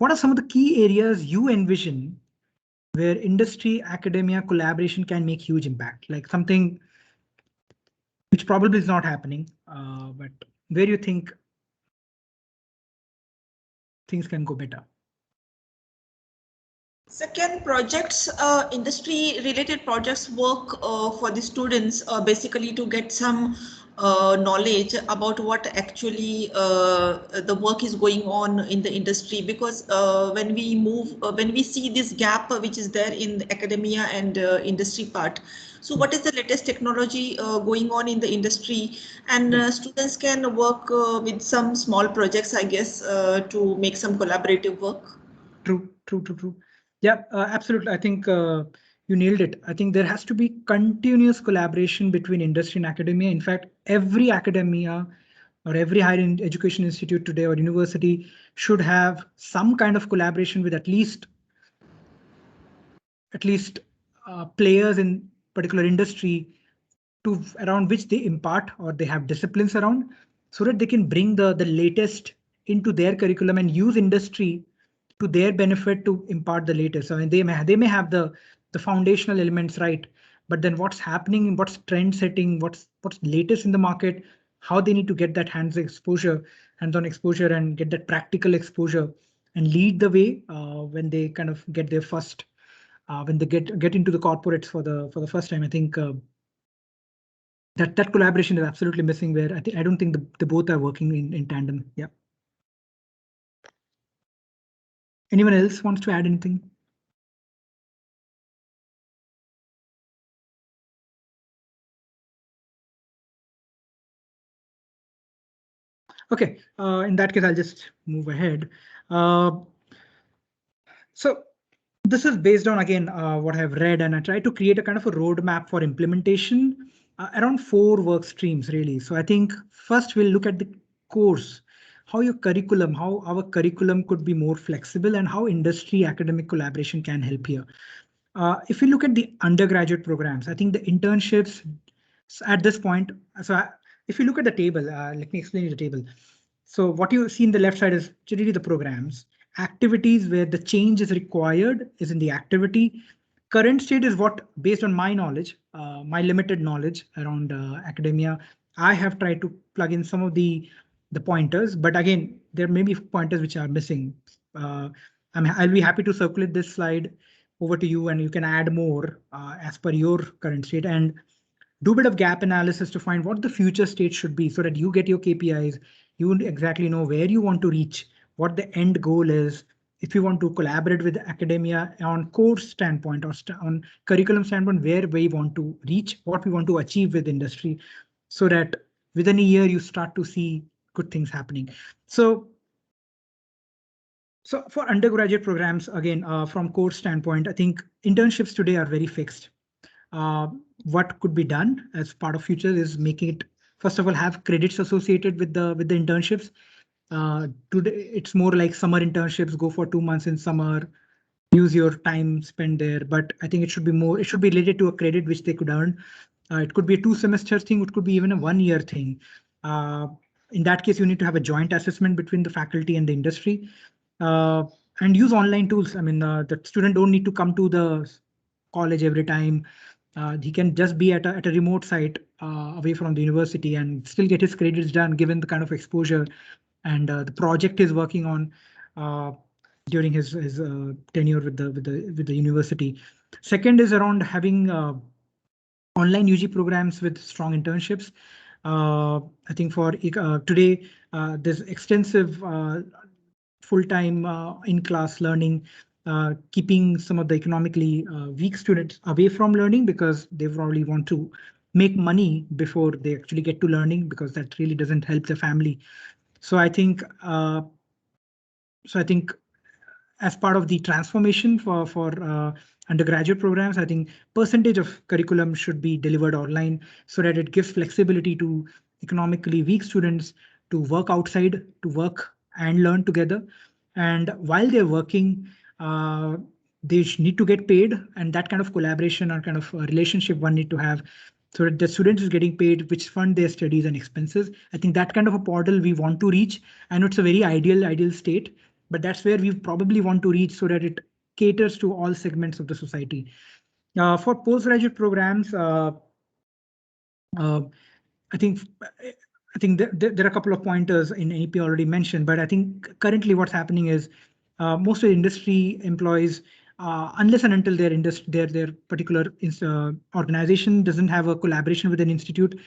what are some of the key areas you envision where industry academia collaboration can make huge impact, like something which probably is not happening, but where you think things can go better? Second, projects, industry-related projects work for the students basically to get some knowledge about what actually the work is going on in the industry. Because when we see this gap which is there in the academia and industry part, so what is the latest technology going on in the industry, and students can work with some small projects, I guess, to make some collaborative work. True. Yeah, absolutely. I think you nailed it. I think there has to be continuous collaboration between industry and academia. In fact, every academia or every higher education institute today or university should have some kind of collaboration with at least players in particular industry to around which they impart or they have disciplines around, so that they can bring the latest into their curriculum and use industry to their benefit to impart the latest. I mean, they may have the foundational elements right, but then what's happening, what's trend setting, what's latest in the market, how they need to get that hands-on exposure and get that practical exposure and lead the way when they kind of get their first when they get into the corporates for the first time. I think that collaboration is absolutely missing. Where I don't think the both are working in tandem. Yeah. Anyone else wants to add anything? Okay, in that case, I'll just move ahead. So this is based on, again, what I've read, and I try to create a kind of a roadmap for implementation around 4 work streams, really. So I think first we'll look at the course, how our curriculum could be more flexible, and how industry academic collaboration can help here. If we look at the undergraduate programs, I think the internships at this point. If you look at the table, let me explain you the table. So what you see in the left side is generally the programs. Activities where the change is required is in the activity. Current state is what, based on my knowledge, my limited knowledge around academia, I have tried to plug in some of the pointers, but again, there may be pointers which are missing. I'll be happy to circulate this slide over to you, and you can add more as per your current state, and do a bit of gap analysis to find what the future state should be, so that you get your KPIs, you exactly know where you want to reach, what the end goal is. If you want to collaborate with academia on course standpoint or on curriculum standpoint, where we want to reach, what we want to achieve with industry, so that within a year you start to see good things happening. So for undergraduate programs, again, from course standpoint, I think internships today are very fixed. What could be done as part of future is making it, first of all, have credits associated with the internships. Today it's more like summer internships, go for 2 months in summer, use your time spent there. But I think it should be related to a credit which they could earn. It could be a 2-semester thing, it could be even a 1-year thing. In that case, you need to have a joint assessment between the faculty and the industry, and use online tools. I mean, the student don't need to come to the college every time. He can just be at a remote site away from the university and still get his credits done, given the kind of exposure and the project he's working on during his tenure with the university. Second is around having online UG programs with strong internships. I think for today, there's extensive full-time in-class learning, keeping some of the economically weak students away from learning, because they probably want to make money before they actually get to learning, because that really doesn't help the family. So I think as part of the transformation for undergraduate programs, I think percentage of curriculum should be delivered online, so that it gives flexibility to economically weak students to work outside, to work and learn together. And while they're working, they need to get paid, and that kind of collaboration or kind of relationship one need to have, so that the student is getting paid, which fund their studies and expenses. I think that kind of a portal we want to reach. I know it's a very ideal state, but that's where we probably want to reach so that it caters to all segments of the society. For postgraduate programs, uh, I think there are a couple of pointers in NEP already mentioned, but I think currently what's happening is most of the industry employees, unless and until their particular organization doesn't have a collaboration with an institute,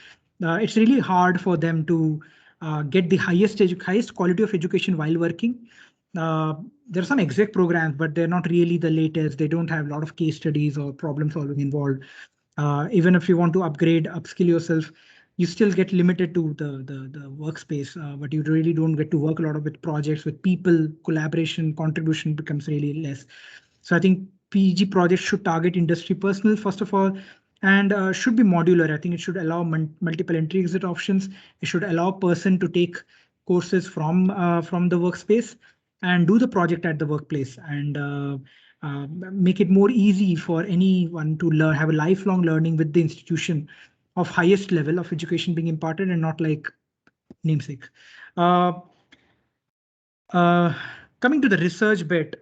it's really hard for them to get the highest quality of education while working. There are some exec programs, but they're not really the latest. They don't have a lot of case studies or problem solving involved. Even if you want to upskill yourself, you still get limited to the workspace, but you really don't get to work a lot of with projects, with people, collaboration, contribution becomes really less. So I think PG projects should target industry personnel, first of all, and should be modular. I think it should allow multiple entry exit options. It should allow a person to take courses from the workspace and do the project at the workplace, and make it more easy for anyone to learn, have a lifelong learning with the institution of highest level of education being imparted, and not like namesake. Uh, uh, Coming to the research bit,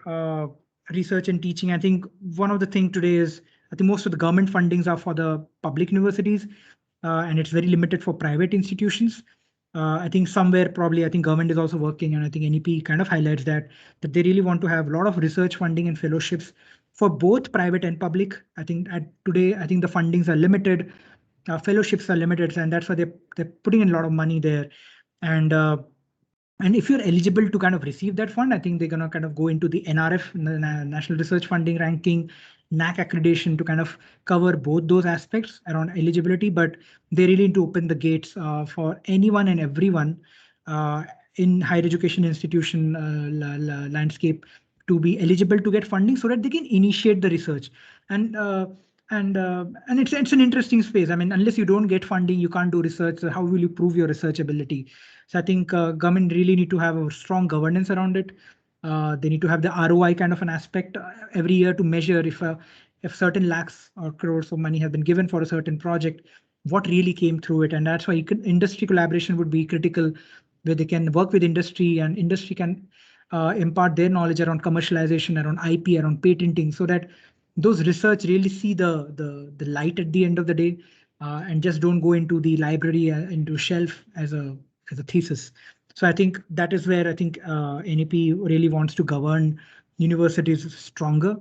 research and teaching, I think one of the thing today is, I think most of the government fundings are for the public universities, and it's very limited for private institutions. I think somewhere probably, I think government is also working, and I think NEP kind of highlights that they really want to have a lot of research funding and fellowships for both private and public. I think today, I think the fundings are limited, fellowships are limited, and that's why they're putting in a lot of money there. And if you're eligible to kind of receive that fund, I think they're going to kind of go into the NRF, National Research Funding Ranking, NAC accreditation to kind of cover both those aspects around eligibility. But they really need to open the gates for anyone and everyone in higher education institution landscape to be eligible to get funding so that they can initiate the research. And it's an interesting space. I mean, unless you don't get funding, you can't do research. So how will you prove your research ability? So I think government really need to have a strong governance around it. They need to have the ROI kind of an aspect every year to measure if certain lakhs or crores of money have been given for a certain project, what really came through it. And that's why industry collaboration would be critical, where they can work with industry and industry can impart their knowledge around commercialization, around IP, around patenting, so that those research really see the light at the end of the day, and just don't go into the library, into shelf as a thesis. So I think that is where I think NEP really wants to govern universities stronger.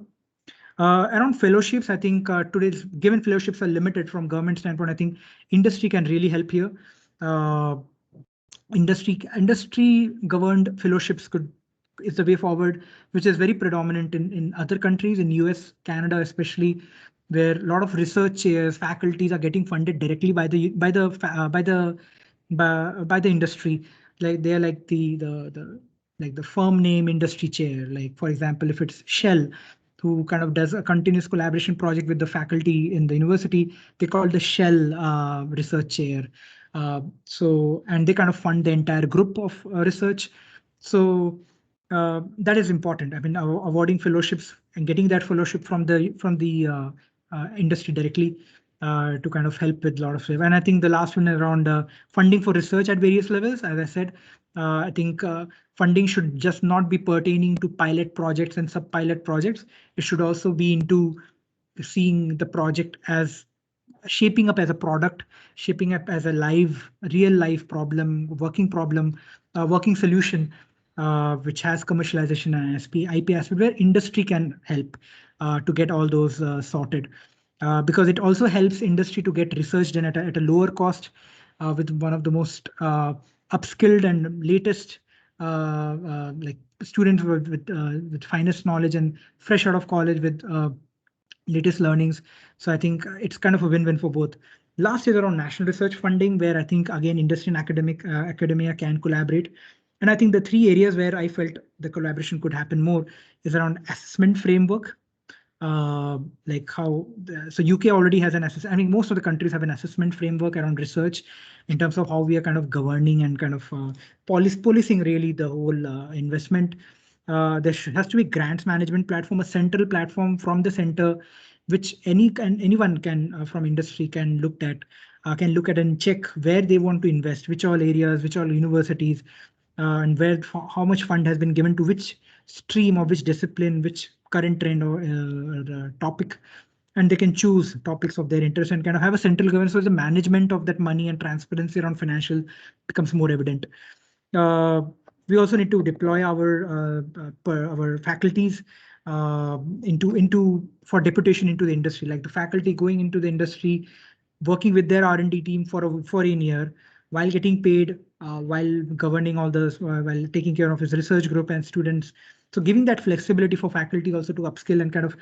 Around fellowships, I think today's given fellowships are limited from government standpoint. I think industry can really help here. Uh, industry governed fellowships is the way forward, which is very predominant in other countries, in US, Canada especially, where a lot of research chairs, faculties are getting funded directly by the industry. Like they're like the firm name industry chair. Like for example, if it's Shell, who kind of does a continuous collaboration project with the faculty in the university, they call the Shell research chair. And they kind of fund the entire group of research. So that is important. I mean, awarding fellowships and getting that fellowship from the industry directly to kind of help with a lot of stuff. And I think the last one around funding for research at various levels. As I said, I think funding should just not be pertaining to pilot projects and sub-pilot projects. It should also be into seeing the project as shaping up as a product, shaping up as a real life problem, working solution, which has commercialization and IP aspect, where industry can help to get all those sorted. Because it also helps industry to get research done at a lower cost, with one of the most upskilled and latest like students with finest knowledge and fresh out of college with latest learnings. So I think it's kind of a win-win for both. Last is around national research funding, where I think again industry and academia can collaborate. And I think the three areas where I felt the collaboration could happen more is around assessment framework. Like so UK already has an assessment. I mean, most of the countries have an assessment framework around research in terms of how we are kind of governing and kind of policing really the whole investment. There has to be grants management platform, a central platform from the center, which anyone can from industry can look at and check where they want to invest, which all areas, which all universities, and how much fund has been given to which stream or which discipline, which current trend or topic, and they can choose topics of their interest and kind of have a central governance. So the management of that money and transparency around financial becomes more evident. Uh, we also need to deploy our faculties into for deputation into the industry, like the faculty going into the industry, working with their R&D team for a year, while getting paid, while governing all this, while taking care of his research group and students. So giving that flexibility for faculty also to upskill and kind of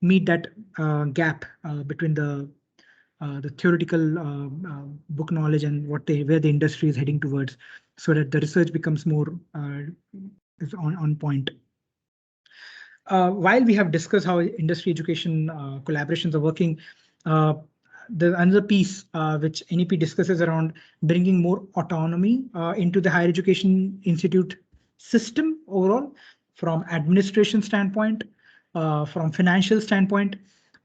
meet that gap between the theoretical book knowledge and where the industry is heading towards, so that the research becomes more is on point. While we have discussed how industry education collaborations are working, the another piece which NEP discusses around bringing more autonomy into the higher education institute system overall, from administration standpoint, from financial standpoint,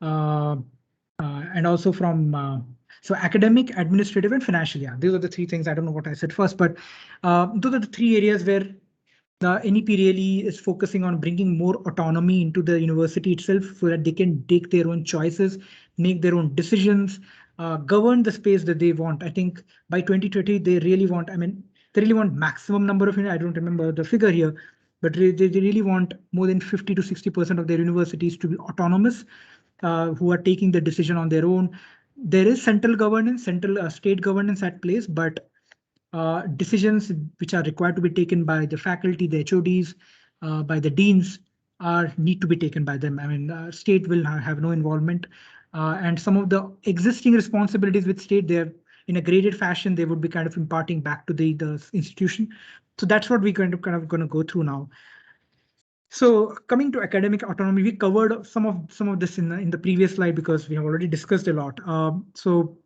and also from so academic, administrative, and financial. Yeah, these are the three things. I don't know what I said first, but those are the three areas where the NEP really is focusing on bringing more autonomy into the university itself so that they can take their own choices, make their own decisions, govern the space that they want. I think by 2020, they really want, they really want maximum number of, I don't remember the figure here, but they really want more than 50 to 60% of their universities to be autonomous, who are taking the decision on their own. There is central governance, central state governance at place, but decisions which are required to be taken by the faculty, the HODs, by the deans need to be taken by them. State will have no involvement, and some of the existing responsibilities with state, they're in a graded fashion, they would be kind of imparting back to the institution. So that's what we're kind of going to go through now. So coming to academic autonomy, we covered some of this in the previous slide because we have already discussed a lot. So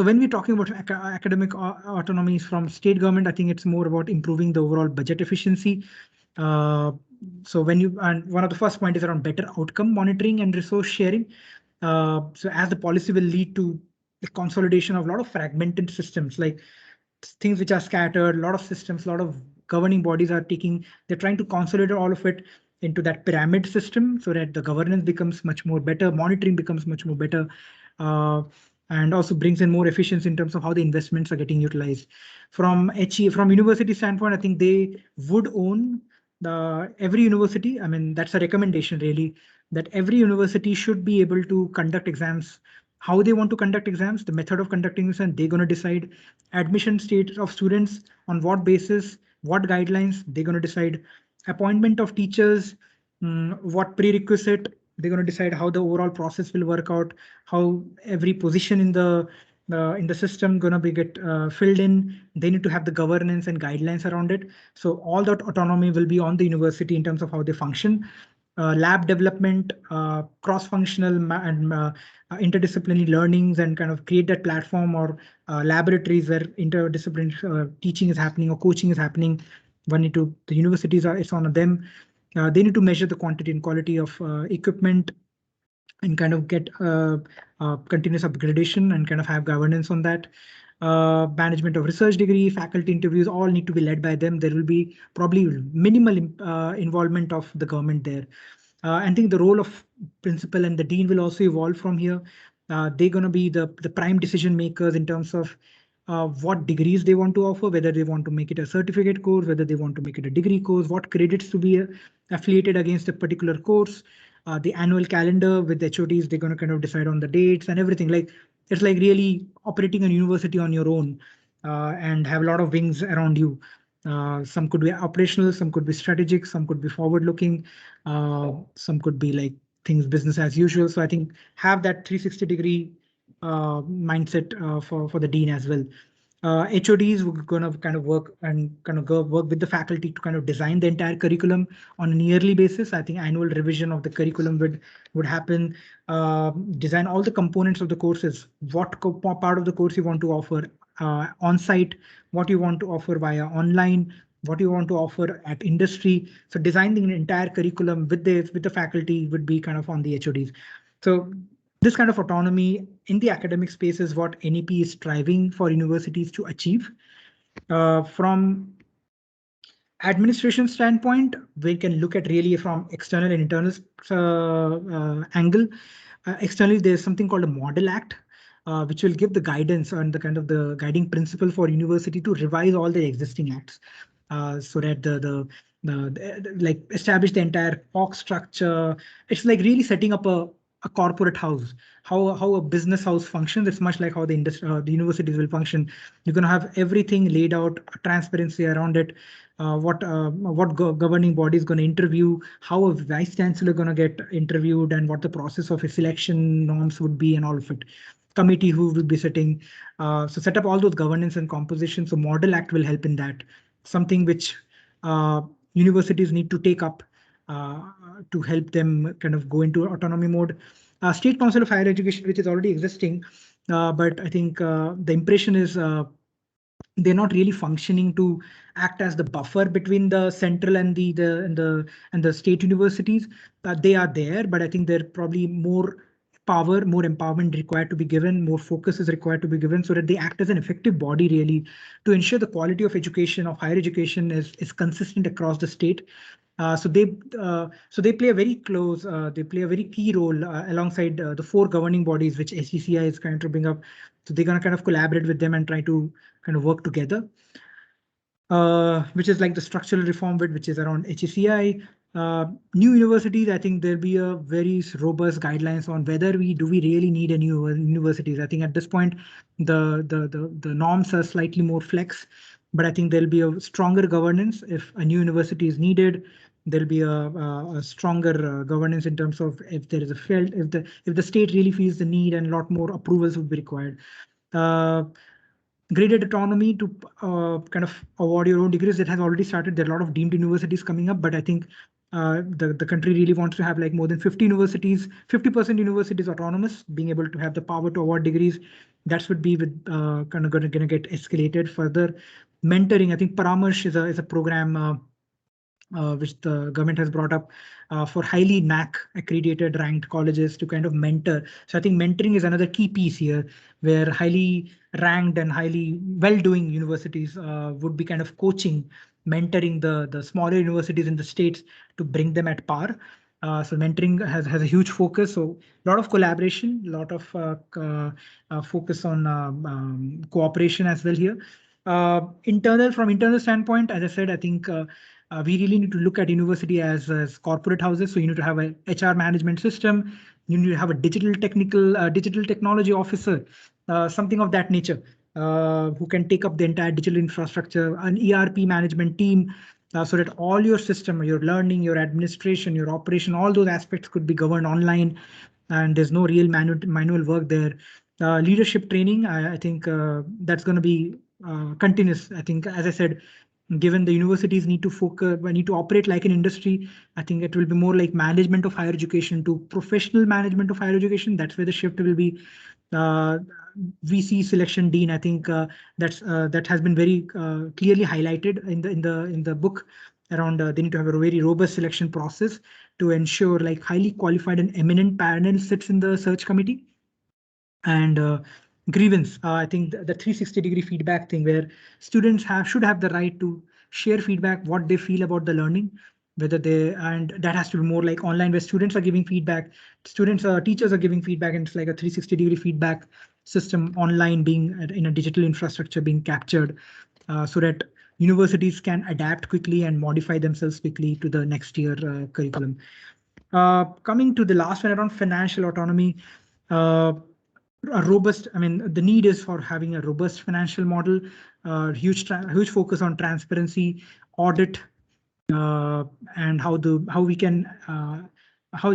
when we're talking about academic autonomy from state government, I think it's more about improving the overall budget efficiency. So one of the first point is around better outcome monitoring and resource sharing. So as the policy will lead to the consolidation of a lot of fragmented systems, like things which are scattered, a lot of systems, a lot of governing bodies they're trying to consolidate all of it into that pyramid system so that the governance becomes much more better, monitoring becomes much more better, and also brings in more efficiency in terms of how the investments are getting utilized. From university standpoint, I think they would own every university. That's a recommendation really, that every university should be able to conduct exams, how they want to conduct exams, the method of conducting this, and they're going to decide admission state of students on what basis, what guidelines they're going to decide, appointment of teachers, what prerequisite, they're going to decide how the overall process will work out, how every position in the system going to be get filled in. They need to have the governance and guidelines around it. So all that autonomy will be on the university in terms of how they function. Lab development, cross-functional and interdisciplinary learnings, and kind of create that platform or laboratories where interdisciplinary teaching is happening or coaching is happening. The universities it's on them. They need to measure the quantity and quality of equipment and kind of get continuous upgradation and kind of have governance on that. Management of research degree, faculty interviews, all need to be led by them. There will be probably minimal involvement of the government there. I think the role of principal and the dean will also evolve from here. They're going to be the prime decision makers in terms of what degrees they want to offer, whether they want to make it a certificate course, whether they want to make it a degree course, what credits to be affiliated against a particular course. The annual calendar with the HODs, they're going to kind of decide on the dates and everything. Like it's like really operating a university on your own and have a lot of wings around you. Some could be operational, some could be strategic, some could be forward-looking, some could be like things business as usual. So I think have that 360-degree mindset for the dean as well. HODs were going to kind of work with the faculty to kind of design the entire curriculum on a yearly basis. I think annual revision of the curriculum would happen. Design all the components of the courses, what part of the course you want to offer on-site, what you want to offer via online, what you want to offer at industry. So designing an entire curriculum with the faculty would be kind of on the HODs. So this kind of autonomy in the academic space is what NEP is striving for universities to achieve. From administration standpoint, we can look at really from external and internal angle. Externally, there's something called a Model Act, which will give the guidance and the kind of the guiding principle for university to revise all the existing acts, so that like establish the entire org structure. It's like really setting up a corporate house, how a business house functions. It's much like how the industry, the universities will function. You're going to have everything laid out, transparency around it, what governing body is going to interview, how a vice chancellor going to get interviewed, and what the process of a selection norms would be, and all of it. Committee who will be sitting. So set up all those governance and composition. So Model Act will help in that. Something which universities need to take up to help them kind of go into autonomy mode. State Council of Higher Education, which is already existing, but I think the impression is they're not really functioning to act as the buffer between the central and the state universities. They are there, but I think they're probably more power, more empowerment required to be given, more focus is required to be given, so that they act as an effective body really to ensure the quality of education, of higher education is consistent across the state. So they play a very close, they play a very key role alongside the four governing bodies, which SCCI is kind of bring up. So they're going to kind of collaborate with them and try to kind of work together. Which is like the structural reform bit, which is around HECI. New universities, I think there'll be a very robust guidelines on whether we really need a new universities. I think at this point, the norms are slightly more flex, but I think there'll be a stronger governance if a new university is needed. There'll be a stronger governance in terms of if there is a field, if the state really feels the need, and a lot more approvals would be required. Graded autonomy to kind of award your own degrees. That has already started. There are a lot of deemed universities coming up, but I think the country really wants to have like more than 50 universities, 50% universities autonomous, being able to have the power to award degrees. That would be with kind of going to get escalated further. Mentoring, I think Paramarsh is a program which the government has brought up for highly NAC accredited ranked colleges to kind of mentor. So I think mentoring is another key piece here, where highly ranked and highly well-doing universities would be kind of coaching, mentoring the smaller universities in the states to bring them at par. So mentoring has a huge focus. So a lot of collaboration, a lot of focus on cooperation as well here. From internal standpoint, as I said, I think we really need to look at university as corporate houses. So you need to have a HR management system. You need to have a digital technology officer, something of that nature, who can take up the entire digital infrastructure, an ERP management team, so that all your system, your learning, your administration, your operation, all those aspects could be governed online, and there's no real manual work there. Leadership training, I think that's going to be continuous. I think, as I said, given the universities need to focus, need to operate like an industry, I think it will be more like management of higher education to professional management of higher education. That's where the shift will be. VC selection dean, I think that has been very clearly highlighted in the book around. They need to have a very robust selection process to ensure like highly qualified and eminent panel sits in the search committee. And grievance, I think the 360-degree feedback thing, where students should have the right to share feedback, what they feel about the learning, whether and that has to be more like online, where students are giving feedback, teachers are giving feedback, and it's like a 360-degree feedback system online, being in a digital infrastructure being captured, so that universities can adapt quickly and modify themselves quickly to the next year curriculum. Coming to the last one around financial autonomy, a robust, I mean, the need is for having a robust financial model, huge focus on transparency, audit, and how the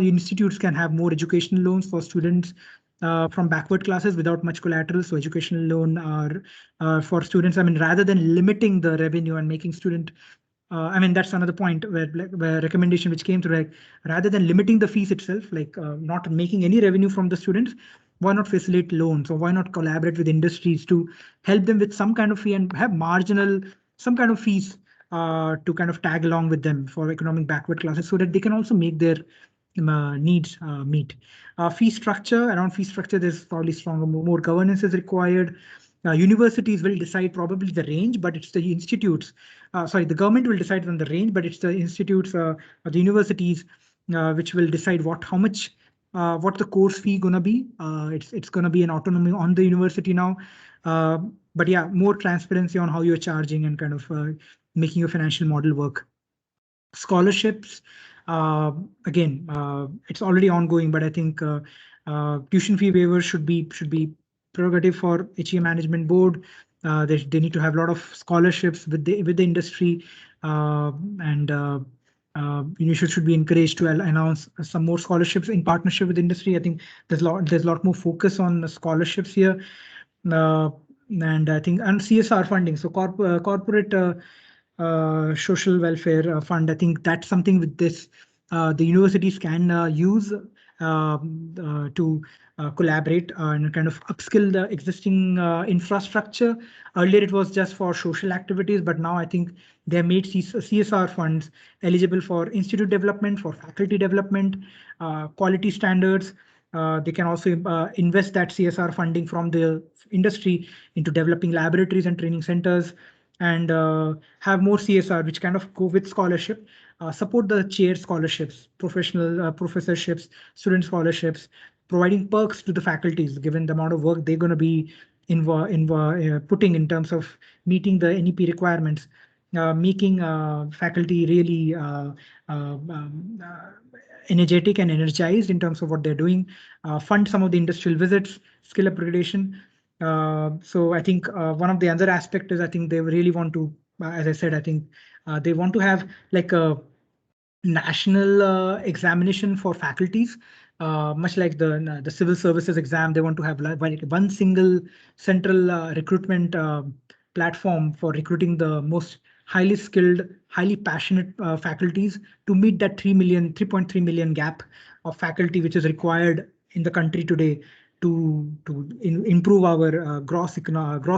institutes can have more educational loans for students from backward classes without much collateral. So educational loan are for students, I mean, rather than limiting the revenue and making student, I mean, that's another point where recommendation which came through, like, rather than limiting the fees itself, like not making any revenue from the students, why not facilitate loans, or why not collaborate with industries to help them with some kind of fee and have some kind of fees to kind of tag along with them for economic backward classes, so that they can also make their needs meet. Around fee structure, there's probably stronger, more governance is required. universities will decide probably the range, but it's the institutes. Sorry, the government will decide on the range, but it's the institutes or the universities which will decide how much, what the course fee gonna be. It's gonna be an autonomy on the university now. But yeah, more transparency on how you're charging and kind of making your financial model work. Scholarships, again, it's already ongoing, but I think tuition fee waivers should be prerogative for HE management board. They need to have a lot of scholarships with the industry, and you should be encouraged to announce some more scholarships in partnership with industry. I think there's a lot more focus on the scholarships here. Uh, and I think and CSR funding, so corporate social welfare fund. I think that's something with this the universities can use to collaborate and kind of upskill the existing infrastructure. Earlier, it was just for social activities, but now I think they have made CSR funds eligible for institute development, for faculty development, quality standards. They can also invest that CSR funding from the industry into developing laboratories and training centers, and have more CSR, which kind of go with scholarship, support the chair scholarships, professional professorships, student scholarships, providing perks to the faculties, given the amount of work they're going to be putting in terms of meeting the NEP requirements, making faculty really energetic and energized in terms of what they're doing, fund some of the industrial visits, skill upgradation. So I think one of the other aspect is I think they really want to, as I said, I think they want to have like a national examination for faculties, much like the civil services exam. They want to have like one single central recruitment platform for recruiting the most highly skilled, highly passionate faculties to meet that 3.3 million gap of faculty which is required in the country today to improve our gross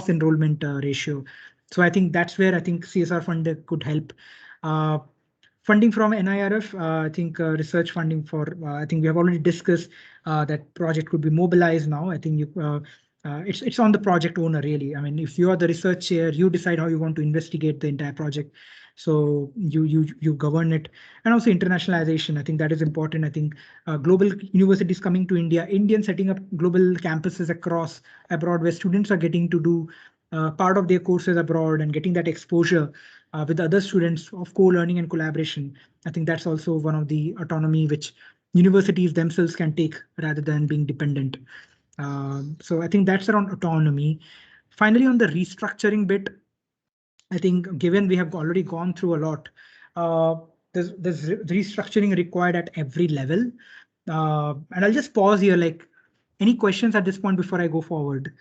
enrollment ratio. So I think that's where I think CSR fund could help. Uh, Funding from NIRF, I think research funding for, I think we have already discussed that project could be mobilized now. I think it's on the project owner really. I mean, if you are the research chair, you decide how you want to investigate the entire project. So you govern it, and also internationalization. I think that is important. I think global universities coming to India, Indians setting up global campuses across abroad where students are getting to do part of their courses abroad and getting that exposure with other students of co-learning and collaboration. I think that's also one of the autonomy which universities themselves can take rather than being dependent. So I think that's around autonomy. Finally, on the restructuring bit, I think given we have already gone through a lot, uh, there's restructuring required at every level. And I'll just pause here. Like, any questions at this point before I go forward?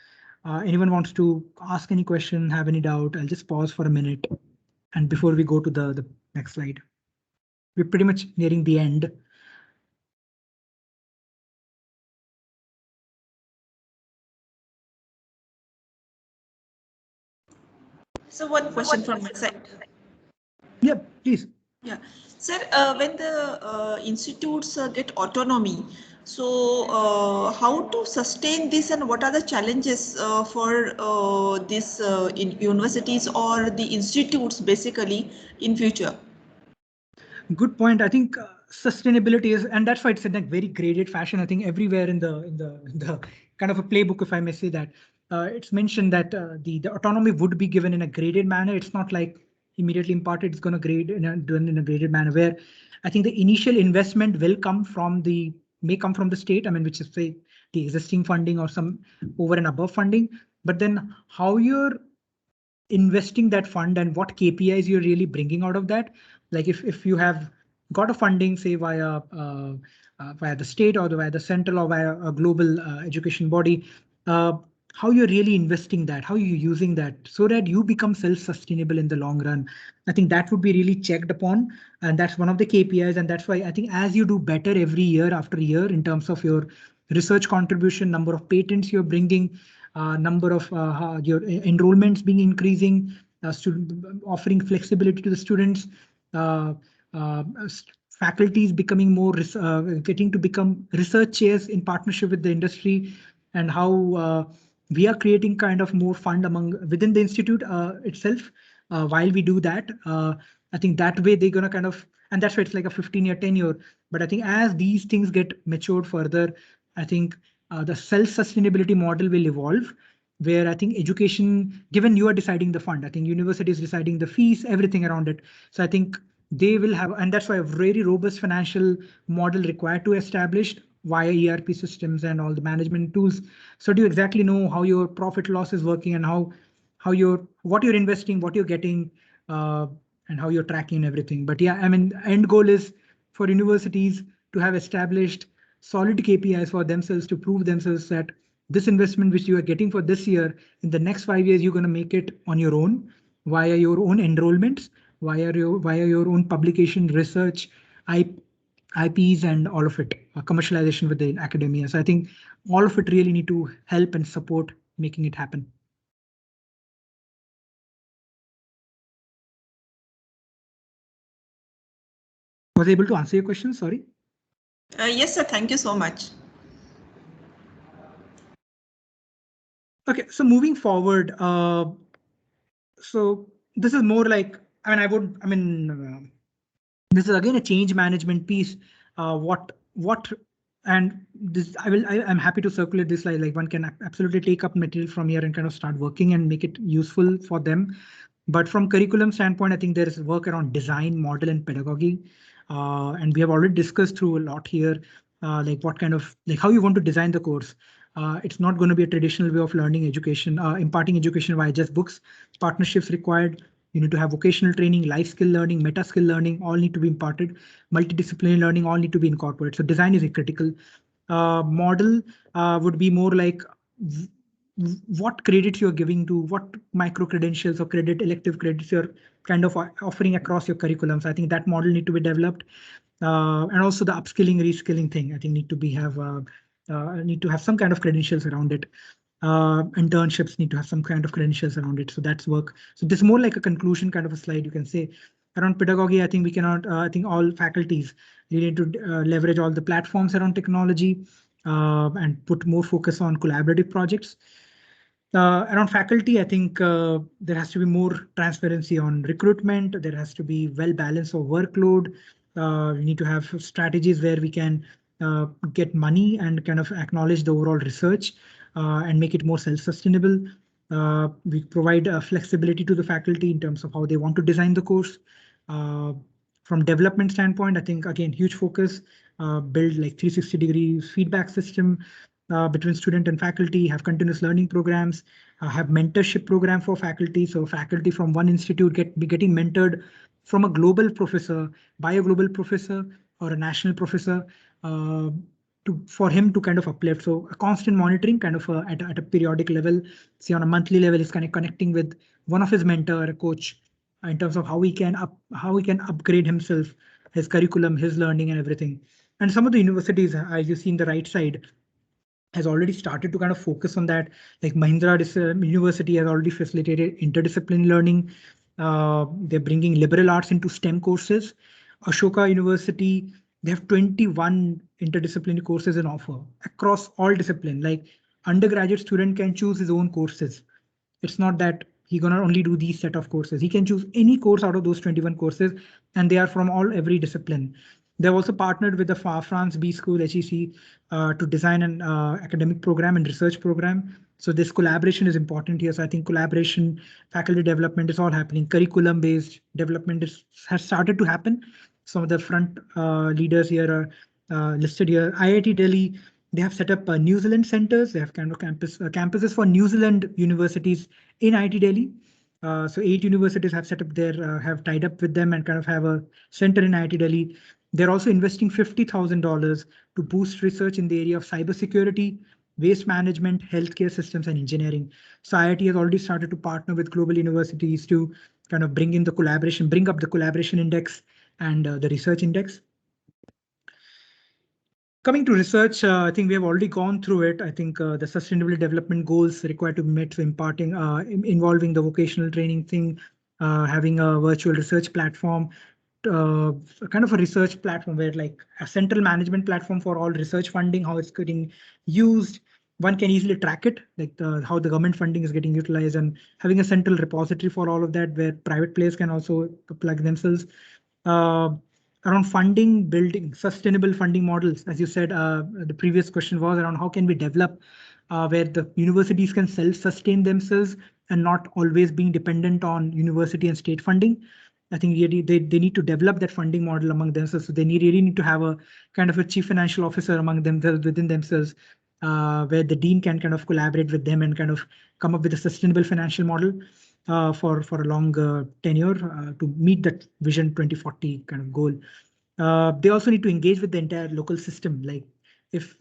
Anyone wants to ask any question, have any doubt? I'll just pause for a minute. And before we go to the next slide, we're pretty much nearing the end. So one question from my side. Yeah, please. Yeah, sir, when the institutes get autonomy, so how to sustain this and what are the challenges for this in universities or the institutes basically in future? Good point. I think sustainability is, and that's why it's in a very graded fashion. I think everywhere in the kind of a playbook, if I may say that, it's mentioned that the autonomy would be given in a graded manner. It's not like immediately imparted. It's going to grade done in a graded manner where I think the initial investment will come from may come from the state. I mean, which is say the existing funding or some over and above funding. But then how you're investing that fund and what KPIs you're really bringing out of that. Like if you have got a funding, say via the state or via the central or via a global education body, how you're really investing that, how you're using that so that you become self-sustainable in the long run. I think that would be really checked upon, and that's one of the KPIs. And that's why I think as you do better every year after year in terms of your research contribution, number of patents you're bringing, number of your enrollments being increasing, student offering flexibility to the students, uh, uh, faculties becoming more getting to become research chairs in partnership with the industry, and how we are creating kind of more fund within the institute itself. While we do that, I think that way they're gonna kind of, and that's why it's like a 15-year tenure. But I think as these things get matured further, I think the self-sustainability model will evolve, where I think education, given you are deciding the fund, I think university is deciding the fees, everything around it. So I think they will have, and that's why a very robust financial model required to establish via ERP systems and all the management tools. So do you exactly know how your profit loss is working, and how what you're investing, what you're getting, uh, and how you're tracking everything. But yeah, I mean, end goal is for universities to have established solid KPIs for themselves to prove themselves that this investment which you are getting for this year, in the next 5 years, you're going to make it on your own via your own enrollments, via your own publication, research, IPs, and all of it, commercialization within academia. So I think all of it really need to help and support making it happen. Was I able to answer your question? Sorry. Yes, sir. Thank you so much. Okay, so moving forward, so this is more like, this is again a change management piece. What and this I'm happy to circulate this slide. Like one can absolutely take up material from here and kind of start working and make it useful for them. But from curriculum standpoint, I think there is work around design, model, and pedagogy. And we have already discussed through a lot here, like what kind of, like how you want to design the course. It's not going to be a traditional way of learning education, imparting education via just books. Partnerships required. You need to have vocational training, life skill learning, meta skill learning, all need to be imparted. Multidisciplinary learning, all need to be incorporated. So design is a critical. Model would be more like what credits you're giving to, what micro credentials or elective credits you're kind of offering across your curriculums. I think that model need to be developed. And also the upskilling, reskilling thing, I think need to have some kind of credentials around it. Internships need to have some kind of credentials around it. So that's work. So this is more like a conclusion kind of a slide, you can say. Around pedagogy, I think we cannot, I think all faculties need to leverage all the platforms around technology and put more focus on collaborative projects. Around faculty, I think there has to be more transparency on recruitment. There has to be well balanced of workload. We need to have strategies where we can get money and kind of acknowledge the overall research and make it more self-sustainable. We provide flexibility to the faculty in terms of how they want to design the course. From development standpoint, I think again huge focus, build like 360 degrees feedback system between student and faculty, have continuous learning programs, have mentorship program for faculty. So faculty from one institute be getting mentored from a global professor by a global professor or a national professor for him to kind of uplift. So a constant monitoring kind of at a periodic level, say on a monthly level, is kind of connecting with one of his mentor, a coach, in terms of how he can upgrade himself, his curriculum, his learning, and everything. And some of the universities, as you see in the right side, has already started to kind of focus on that. Like Mahindra University has already facilitated interdisciplinary learning. They're bringing liberal arts into STEM courses. Ashoka University, they have 21 interdisciplinary courses in offer across all discipline. Like undergraduate student can choose his own courses. It's not that he gonna only do these set of courses. He can choose any course out of those 21 courses, and they are from every discipline. They've also partnered with the France B School, HEC, to design an academic program and research program. So this collaboration is important here. So I think collaboration, faculty development is all happening. Curriculum-based development has started to happen. Some of the front leaders here are listed here. IIT Delhi, they have set up New Zealand centers. They have kind of campuses for New Zealand universities in IIT Delhi. So 8 universities have set up their, have tied up with them and kind of have a center in IIT Delhi. They're also investing $50,000 to boost research in the area of cybersecurity, waste management, healthcare systems, and engineering. So IIT has already started to partner with global universities to kind of bring up the collaboration index and the research index. Coming to research, I think we have already gone through it. I think the sustainable development goals required to be met, so involving the vocational training thing, having a virtual research platform, kind of a research platform where like a central management platform for all research funding, how it's getting used, one can easily track it, like how the government funding is getting utilized, and having a central repository for all of that where private players can also plug themselves. Uh, Around funding, building sustainable funding models. As you said, the previous question was around how can we develop where the universities can self-sustain themselves and not always being dependent on university and state funding. I think really they need to develop that funding model among themselves. So they really need to have a kind of a chief financial officer among themselves within themselves, where the dean can kind of collaborate with them and kind of come up with a sustainable financial model for a long tenure to meet that Vision 2040 kind of goal. They also need to engage with the entire local system. Like if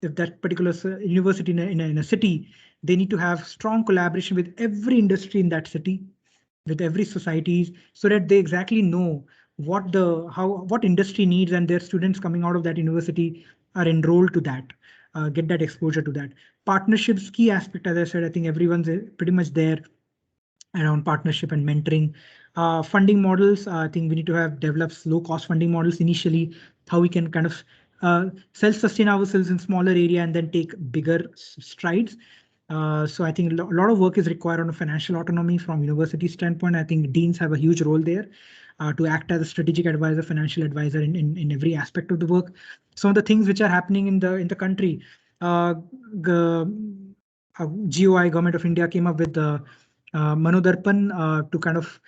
that particular university in a city, they need to have strong collaboration with every industry in that city, with every societies, so that they exactly know what industry needs, and their students coming out of that university are enrolled to that, get that exposure to that. Partnerships, key aspect, as I said, I think everyone's pretty much there around partnership and mentoring. Funding models, I think we need to have developed low cost funding models initially, how we can kind of self-sustain ourselves in smaller area and then take bigger strides. So I think a lot of work is required on a financial autonomy from university standpoint. I think deans have a huge role there to act as a strategic advisor, financial advisor in every aspect of the work. Some of the things which are happening in the country, GOI, Government of India, came up with the Manodarpan to kind of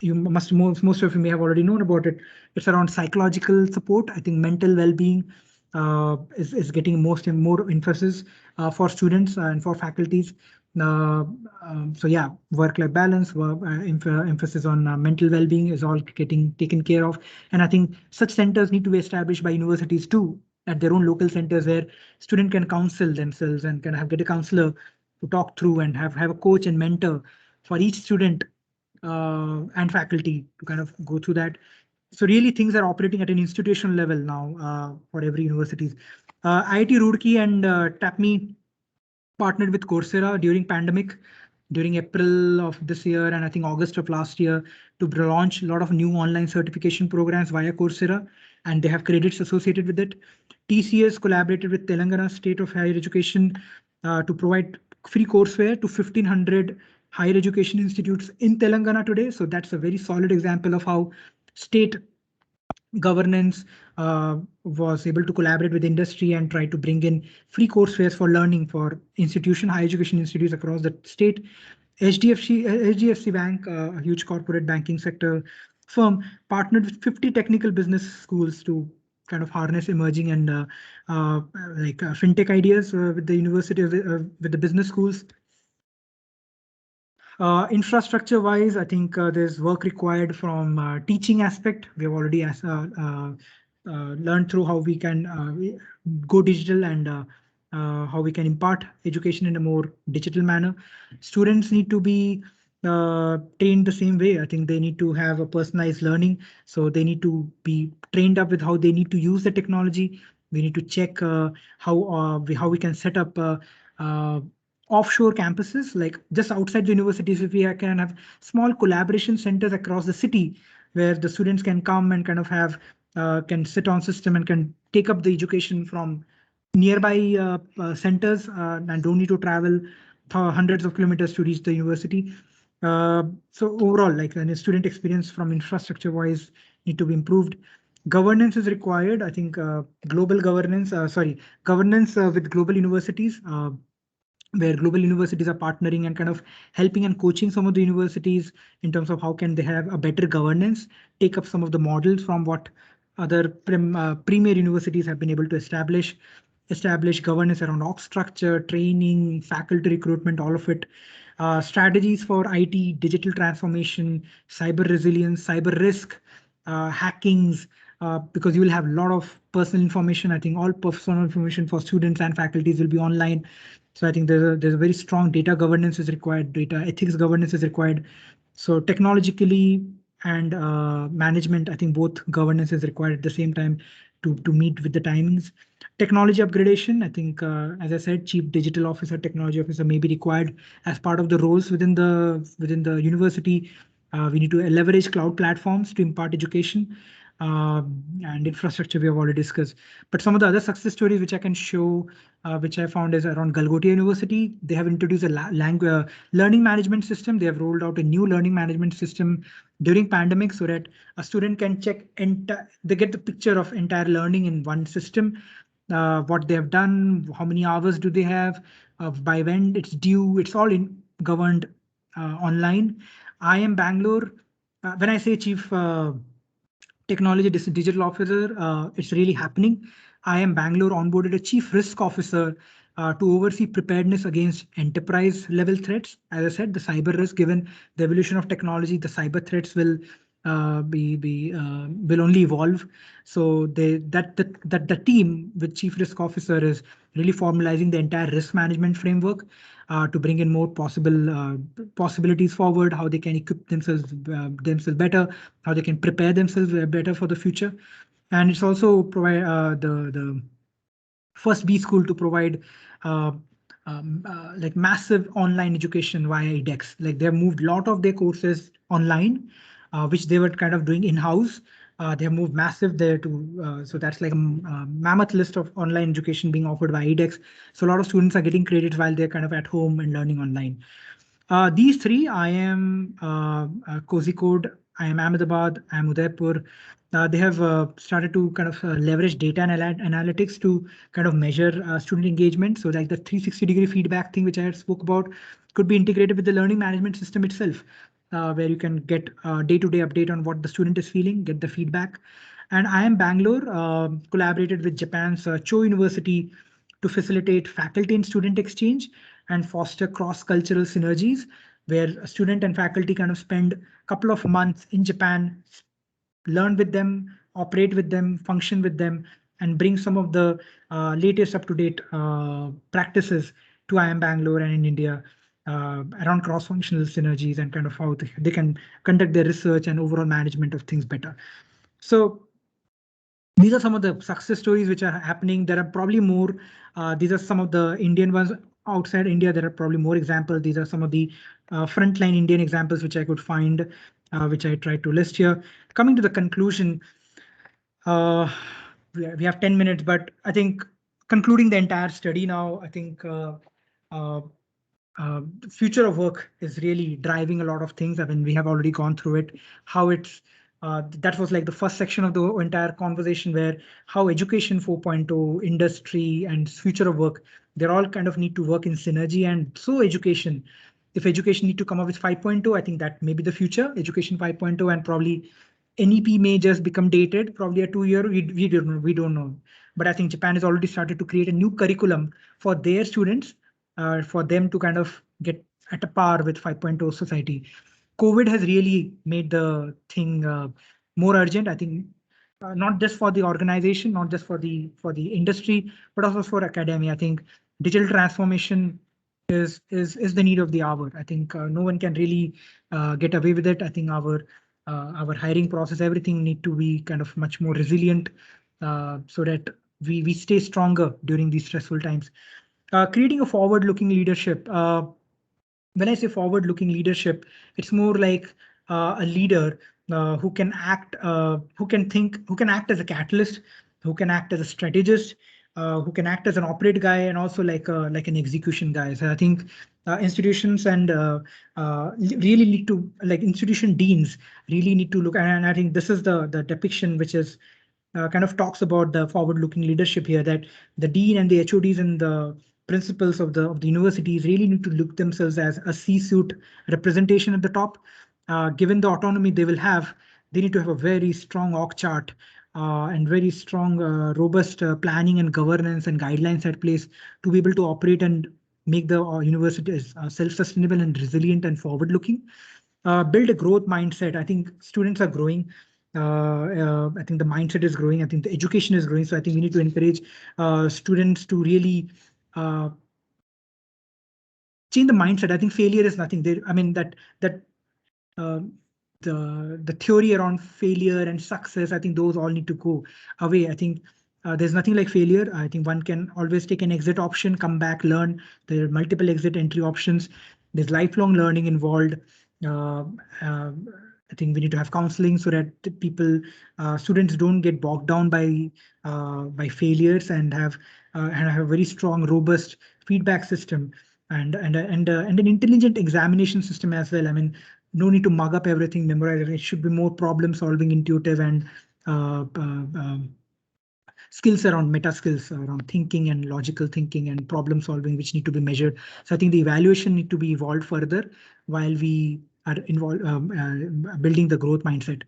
you must most of you may have already known about it. It's around psychological support. I think mental well-being is getting more emphasis for students and for faculties. So yeah, work-life balance, emphasis on mental well-being is all getting taken care of. And I think such centers need to be established by universities too, at their own local centers where student can counsel themselves and can get a counselor to talk through and have a coach and mentor for each student and faculty to kind of go through that. So really things are operating at an institutional level now for every universities. IIT Roorkee and TAPME partnered with Coursera during pandemic, during April of this year and I think August of last year, to launch a lot of new online certification programs via Coursera, and they have credits associated with it. TCS collaborated with Telangana State of Higher Education to provide free courseware to 1,500 higher education institutes in Telangana today. So that's a very solid example of how state governance was able to collaborate with industry and try to bring in free courseware for learning for higher education institutes across the state. HDFC Bank, a huge corporate banking sector firm, partnered with 50 technical business schools to kind of harness emerging and fintech ideas with the university with the business schools. Infrastructure wise, I think there's work required from teaching aspect. We have already learned through how we can go digital and how we can impart education in a more digital manner. Students need to be trained the same way. I think they need to have a personalized learning. So they need to be trained up with how they need to use the technology. We need to check how we can set up offshore campuses, like just outside the universities. If we can have small collaboration centers across the city where the students can come and kind of have can sit on system and can take up the education from nearby centers and don't need to travel hundreds of kilometers to reach the university. So overall, like the student experience from infrastructure wise need to be improved. Governance is required. I think global governance, governance with global universities, where global universities are partnering and kind of helping and coaching some of the universities in terms of how can they have a better governance, take up some of the models from what other premier universities have been able to establish governance around org structure, training, faculty recruitment, all of it. Strategies for IT, digital transformation, cyber resilience, cyber risk, hackings, because you will have a lot of personal information. I think all personal information for students and faculties will be online. So I think there's a very strong data governance is required, data ethics governance is required. So technologically and management, I think both governance is required at the same time to meet with the timings. Technology upgradation, I think, as I said, chief digital officer, technology officer may be required as part of the roles within the university. We need to leverage cloud platforms to impart education. and infrastructure we have already discussed. But some of the other success stories which I can show, which I found is around Galgotia University. They have introduced a learning management system. They have rolled out a new learning management system during pandemic so that a student can check they get the picture of entire learning in one system, what they have done, how many hours do they have, by when it's due. It's all governed online. I am Bangalore. When I say chief technology digital officer, it's really happening. I am Bangalore onboarded a chief risk officer to oversee preparedness against enterprise level threats. As I said, the cyber risk, given the evolution of technology, the cyber threats will only evolve. So the team with chief risk officer is really formalizing the entire risk management framework to bring in more possibilities forward, how they can equip themselves better, how they can prepare themselves better for the future. And it's also provide the first B school to provide uh, like massive online education via edX. Like they've moved a lot of their courses online, which they were kind of doing in-house. They have moved massive there to, so that's like a mammoth list of online education being offered by edX. So a lot of students are getting credits while they're kind of at home and learning online. These three, I am Kozhikode, I am Ahmedabad, I am Udaipur. They have started to kind of leverage data and analytics to kind of measure student engagement. So like the 360-degree feedback thing, which I had spoke about, could be integrated with the learning management system itself, where you can get day-to-day update on what the student is feeling, get the feedback. And I am Bangalore, collaborated with Japan's Cho University to facilitate faculty and student exchange and foster cross-cultural synergies, where a student and faculty kind of spend a couple of months in Japan, learn with them, operate with them, function with them, and bring some of the latest up-to-date practices to IIM Bangalore and in India around cross-functional synergies and kind of how they can conduct their research and overall management of things better. So these are some of the success stories which are happening. There are probably more. These are some of the Indian ones. Outside India, there are probably more examples. These are some of the frontline Indian examples which I could find, which I tried to list here. Coming to the conclusion, we have 10 minutes, but I think concluding the entire study now, I think uh, the future of work is really driving a lot of things. I mean, we have already gone through it, how it's that was like the first section of the entire conversation where how education 4.0, industry and future of work, they're all kind of need to work in synergy. And so education, if education need to come up with 5.0, I think that may be the future, education 5.0, and probably NEP may just become dated, probably a 2 year, we don't know. But I think Japan has already started to create a new curriculum for their students, for them to kind of get at a par with 5.0 society. COVID has really made the thing more urgent. I think not just for the organization, not just for the industry, but also for academia. I think digital transformation is the need of the hour. I think no one can really get away with it. I think our hiring process, everything need to be kind of much more resilient so that we stay stronger during these stressful times. Creating a forward-looking leadership. When I say forward-looking leadership, it's more like a leader who can act, who can think, who can act as a catalyst, who can act as a strategist, who can act as an operate guy, and also like an execution guy. So I think institutions and really need to, like institution deans really need to look, and I think this is the depiction which is kind of talks about the forward-looking leadership here, that the dean and the HODs and the principals of the universities really need to look themselves as a C-suite representation at the top. Given the autonomy they will have, they need to have a very strong org chart and very strong, robust planning and governance and guidelines at place to be able to operate and make the universities self-sustainable and resilient and forward-looking. Build a growth mindset. I think students are growing. I think the mindset is growing. I think the education is growing. So I think we need to encourage students to really change the mindset. I think failure is nothing. I mean that the theory around failure and success, I think those all need to go away. I think there's nothing like failure. I think one can always take an exit option, come back, learn. There are multiple exit entry options. There's lifelong learning involved. Uh, uh, I think we need to have counseling so that the people, students don't get bogged down by failures, and have a very strong, robust feedback system, and an intelligent examination system as well. I mean, no need to mug up everything, memorize it. It should be more problem solving, intuitive, and uh, uh, um, skills around meta skills around thinking and logical thinking and problem solving, which need to be measured. So I think the evaluation need to be evolved further while we are involved building the growth mindset.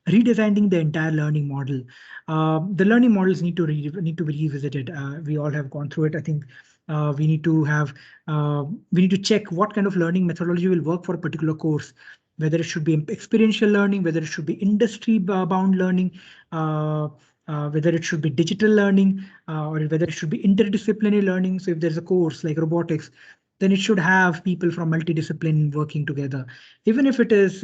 Redesigning the entire learning model. The learning models need to be revisited. We all have gone through it. I think we need to have we need to check what kind of learning methodology will work for a particular course, whether it should be experiential learning, whether it should be industry bound learning, uh, whether it should be digital learning, or whether it should be interdisciplinary learning. So if there's a course like robotics, then it should have people from multidiscipline working together. Even if it is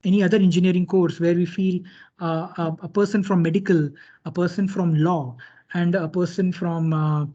any other engineering course where we feel a person from medical, a person from law, and a person from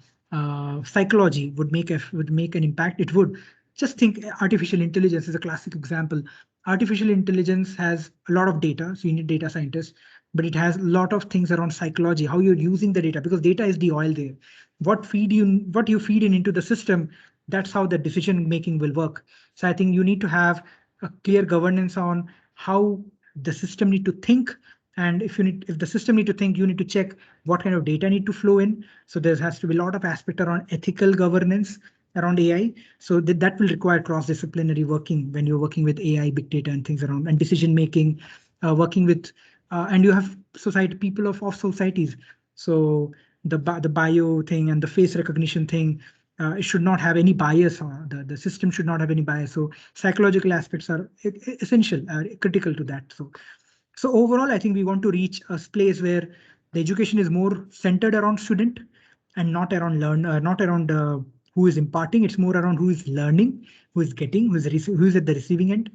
psychology would make an impact. It would. Just think, artificial intelligence is a classic example. Artificial intelligence has a lot of data, so you need data scientists, but it has a lot of things around psychology, how you're using the data, because data is the oil there. What you feed in into the system, that's how the decision making will work. So I think you need to have a clear governance on how the system need to think. And if the system need to think, you need to check what kind of data need to flow in. So there has to be a lot of aspect around ethical governance around AI. So that will require cross-disciplinary working when you're working with AI, big data, and things around, and decision making, working with, and you have people of societies. So the bio thing and the face recognition thing, it should not have any bias, or the system should not have any bias. So psychological aspects are essential, critical to that. So overall, I think we want to reach a place where the education is more centered around student and not around not around who is imparting. It's more around who is learning, who is getting, who is at the receiving end.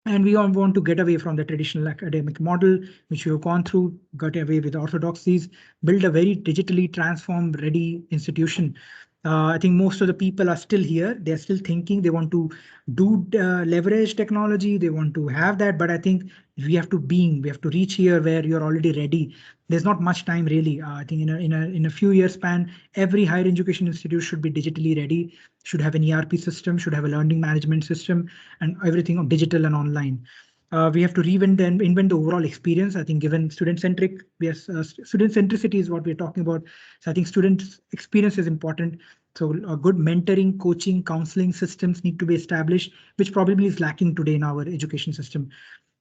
And we all want to get away from the traditional academic model, which we have gone through, got away with orthodoxies, build a very digitally transform ready institution. I think most of the people are still here. They're still thinking they want to do leverage technology. They want to have that. But I think we have to reach here where you're already ready. There's not much time really. I think in a few years span, every higher education institute should be digitally ready, should have an ERP system, should have a learning management system, and everything on digital and online. We have to reinvent and invent the overall experience. I think given student-centric, student centricity is what we're talking about. So I think student experience is important. So a good mentoring, coaching, counseling systems need to be established, which probably is lacking today in our education system.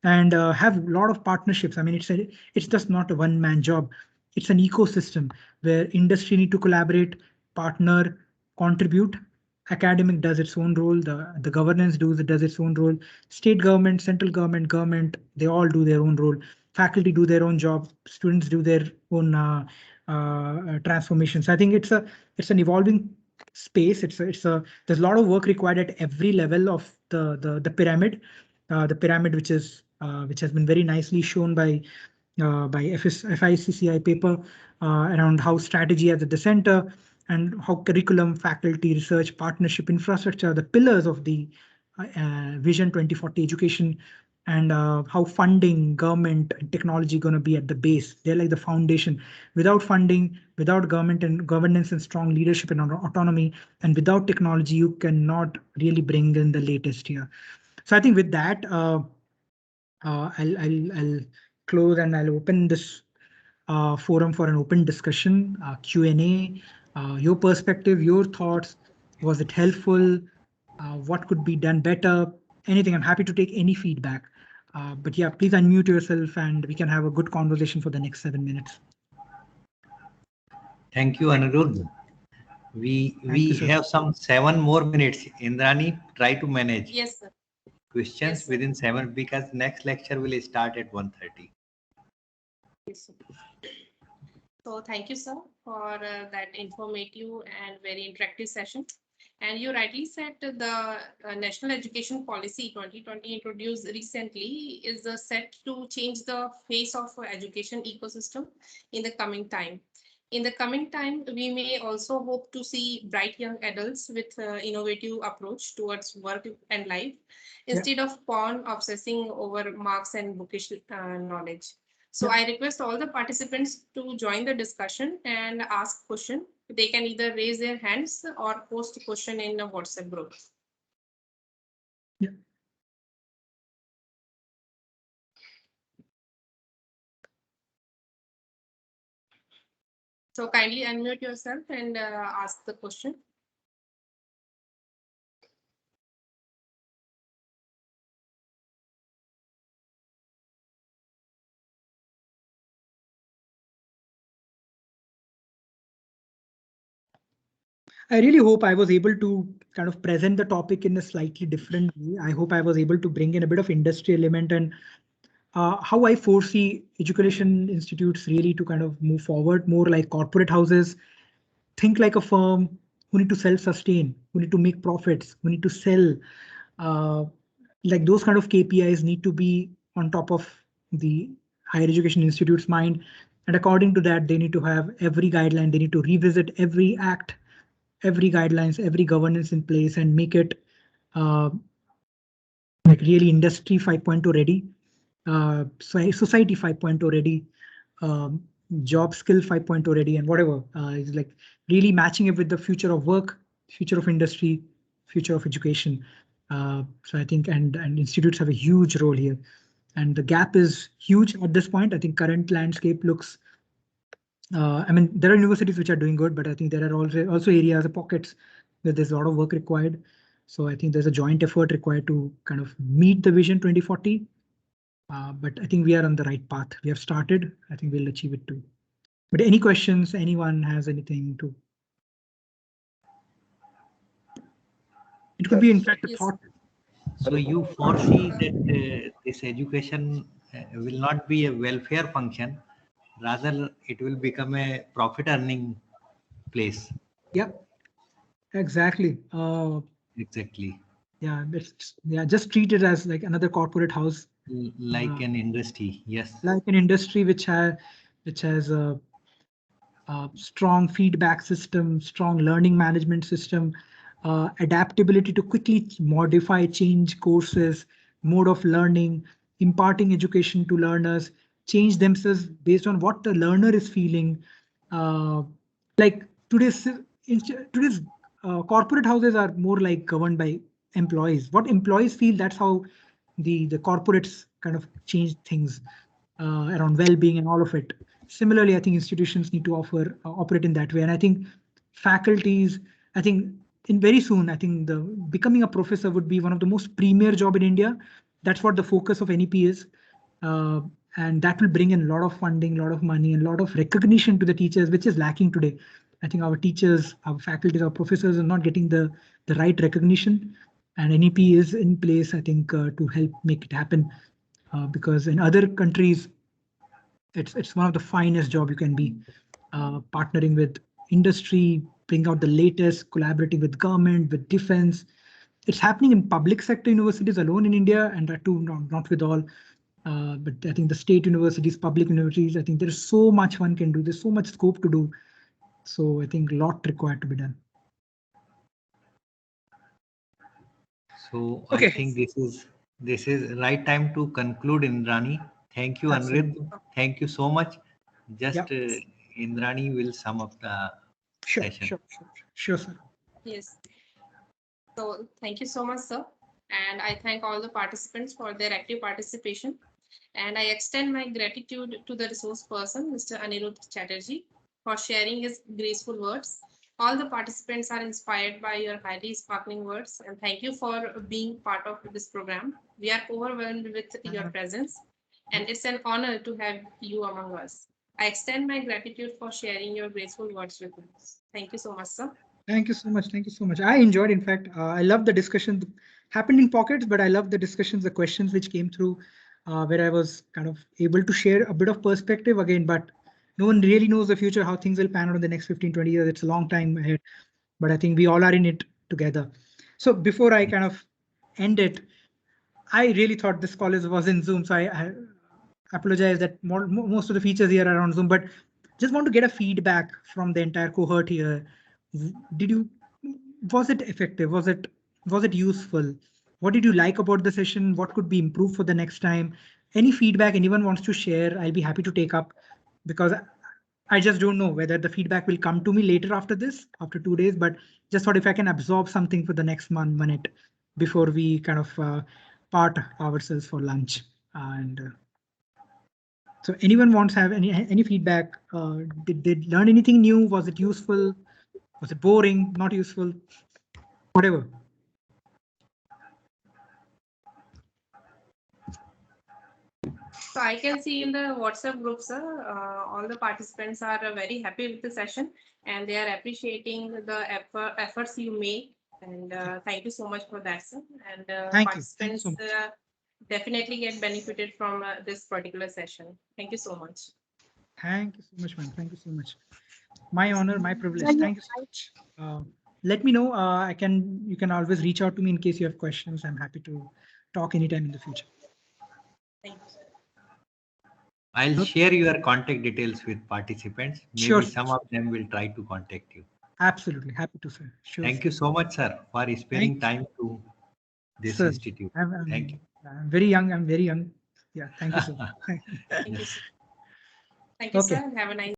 And have a lot of partnerships. I mean, it's just not a one-man job. It's an ecosystem where industry need to collaborate, partner, contribute. Academic does its own role. The governance does its own role. State government, central government, they all do their own role. Faculty do their own job. Students do their own transformations. I think it's an evolving space. There's a lot of work required at every level of the pyramid, which has been very nicely shown by FICCI paper around how strategy is at the center, and how curriculum, faculty, research, partnership, infrastructure, the pillars of the Vision 2040 education, and how funding, government, and technology going to be at the base. They're like the foundation. Without funding, without government and governance and strong leadership and autonomy, and without technology, you cannot really bring in the latest here. So I think with that, I'll close and I'll open this forum for an open discussion, Q&A, your perspective, your thoughts. Was it helpful? What could be done better? Anything. I'm happy to take any feedback. But yeah, please unmute yourself and we can have a good conversation for the next 7 minutes. Thank you, Aniruddh. We have some 7 more minutes. Indrani, try to manage. Yes, sir. Questions Yes, sir. within 7, because next lecture will start at 1:30. Yes, sir. So thank you, sir, for that informative and very interactive session. And you rightly said the National Education Policy 2020 introduced recently is set to change the face of education ecosystem in the coming time. In the coming time, we may also hope to see bright young adults with innovative approach towards work and life, instead of porn obsessing over marks and bookish knowledge. So I request all the participants to join the discussion and ask question. They can either raise their hands or post a question in a WhatsApp group. Yeah. So kindly unmute yourself and ask the question. I really hope I was able to kind of present the topic in a slightly different way. I hope I was able to bring in a bit of industry element and how I foresee education institutes really to kind of move forward more like corporate houses, think like a firm who need to self-sustain, who need to make profits, who need to sell. Uh, like those kind of KPIs need to be on top of the higher education institute's mind. And according to that, they need to have every guideline, they need to revisit every act, every guidelines, every governance in place and make it uh, like really industry 5.0 ready, society 5.0 ready, um, job skill 5.0 ready, and whatever is like really matching it with the future of work, future of industry, future of education. So I think and institutes have a huge role here, and the gap is huge at this point. I think current landscape looks. I mean, there are universities which are doing good, but I think there are also areas, pockets where there's a lot of work required. So I think there's a joint effort required to kind of meet the vision 2040. But I think we are on the right path. We have started. I think we'll achieve it too. But any questions? Anyone has anything to? It could be in fact a Yes. thought. So you foresee that this education will not be a welfare function, rather it will become a profit earning place. Yeah, exactly. Exactly. Yeah, just treat it as like another corporate house, Like an industry. Yes. like an industry which has a strong feedback system, strong learning management system, adaptability to quickly modify, change courses, mode of learning, imparting education to learners, change themselves based on what the learner is feeling. Uh, like today's corporate houses are more like governed by employees. What employees feel, that's how the corporates kind of change things around well-being and all of it. Similarly, I think institutions need to operate in that way. And I think faculties, I think in very soon, I think the becoming a professor would be one of the most premier job in India. That's what the focus of NEP is. Uh, and that will bring in a lot of funding, a lot of money, and a lot of recognition to the teachers, which is lacking today. I think our teachers, our faculties, our professors are not getting the right recognition. And NEP is in place, I think, to help make it happen. Because in other countries, it's one of the finest job you can be, partnering with industry, bring out the latest, collaborating with government, with defense. It's happening in public sector universities alone in India, and that too not with all. But I think the state universities, public universities, I think there's so much one can do. There's so much scope to do. So I think a lot required to be done. So I Okay. think this is right time to conclude, Indrani. Thank you, Aniruddh. Absolutely. Thank you so much. Just Yep. Indrani will sum up the Sure, session. sure, sir. Yes. So thank you so much, sir. And I thank all the participants for their active participation. And I extend my gratitude to the resource person, Mr. Aniruddh Chatterjee, for sharing his graceful words. All the participants are inspired by your highly sparkling words, and thank you for being part of this program. We are overwhelmed with your presence, and it's an honor to have you among us. I extend my gratitude for sharing your graceful words with us. Thank you so much, sir. Thank you so much. Thank you so much. I enjoyed, in fact, I love the discussion happened in pockets, but I love the discussions, the questions which came through, where I was kind of able to share a bit of perspective again, but no one really knows the future, how things will pan out in the next 15, 20 years. It's a long time ahead, but I think we all are in it together. So before I kind of end it, I really thought this college was in Zoom. So I apologize that most of the features here are on Zoom, but just want to get a feedback from the entire cohort here. Was it effective? Was it useful? What did you like about the session? What could be improved for the next time? Any feedback anyone wants to share, I'll be happy to take up, because I just don't know whether the feedback will come to me later after this, after 2 days, but just thought if I can absorb something for the next minute before we kind of part ourselves for lunch. And so anyone wants to have any feedback? Did learn anything new? Was it useful? Was it boring? Not useful? Whatever. So I can see in the WhatsApp group, sir, all the participants are very happy with the session and they are appreciating the efforts you make. And thank you so much for that, sir. And participants so definitely get benefited from this particular session. Thank you so much. Thank you so much, ma'am. Thank you so much. My honor, my privilege. Thank you so much. Let me know. You can always reach out to me in case you have questions. I'm happy to talk anytime in the future. Thank you, sir. I'll share your contact details with participants. Maybe Sure. some of them will try to contact you. Absolutely. Happy to, sir. Sure. Thank you so much, sir, for sparing time to this institute. Thank you. I'm very young. I'm very young. Yeah. Thank you, sir. Thank you, sir. Thank you, Okay. sir. Have a nice